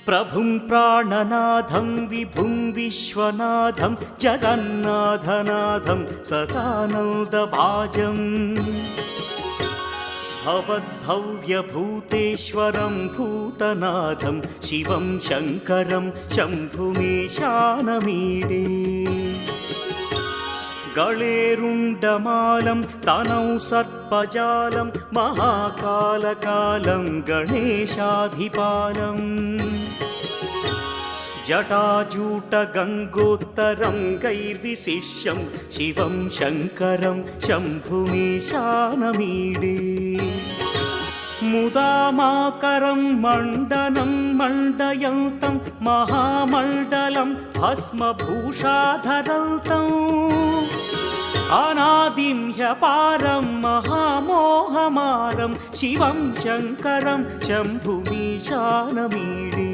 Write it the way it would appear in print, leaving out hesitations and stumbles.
प्रभुं प्राणनाथं विभुं विश्वनाथं जगन्नाथनाथं सदानन्दभाजम् भवद्भव्यभूतेश्वरं भूतनाथं शिवं शङ्करं शम्भुमीशानमीडे गळेरुण्डमालं तनौ सर्पजालं महाकालकालं गणेशाधिपालम् जटाजूटगङ्गोत्तरं गैर्विशिष्यं शिवं शङ्करं शम्भुमीशानमीडे मुदामाकरं मण्डनं मण्डयन्तं महामण्डलं भस्मभूषाधरन्तम् अनादिं ह्यपारं महामोहमारं शिवं शङ्करं शम्भुमीशानमीडे